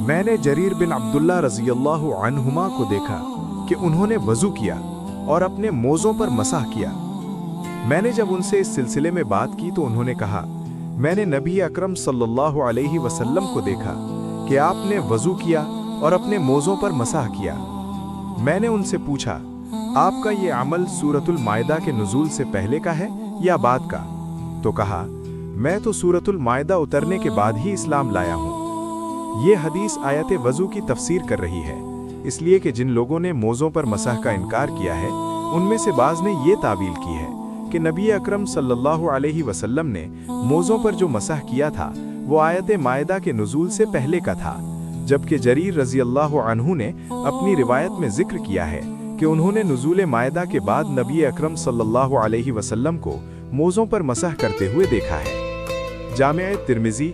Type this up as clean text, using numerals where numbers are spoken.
میں نے جریر بن عبداللہ رضی اللہ عنہما کو دیکھا کہ انہوں نے وضو کیا اور اپنے موزوں پر مسح کیا۔ میں نے جب ان سے اس سلسلے میں بات کی تو انہوں نے کہا، میں نے نبی اکرم صلی اللہ علیہ وسلم کو دیکھا کہ آپ نے وضو کیا اور اپنے موزوں پر مسح کیا۔ میں نے ان سے پوچھا، آپ کا یہ عمل سورۃ المائدہ کے نزول سے پہلے کا ہے یا بعد کا؟ تو کہا، میں تو سورۃ المائدہ اترنے کے بعد ہی اسلام لایا ہوں۔ یہ حدیث آیت وضو کی تفسیر کر رہی ہے، اس لیے کہ جن لوگوں نے موزوں پر مسح کا انکار کیا ہے ان میں سے بعض نے یہ تعویل کی ہے کہ نبی اکرم صلی اللہ علیہ وسلم نے موزوں پر جو مسح کیا تھا وہ آیت مائدہ کے نزول سے پہلے کا تھا، جبکہ جریر رضی اللہ عنہ نے اپنی روایت میں ذکر کیا ہے کہ انہوں نے نزول مائدہ کے بعد نبی اکرم صلی اللہ علیہ وسلم کو موزوں پر مسح کرتے ہوئے دیکھا ہے۔ جامع ترمذی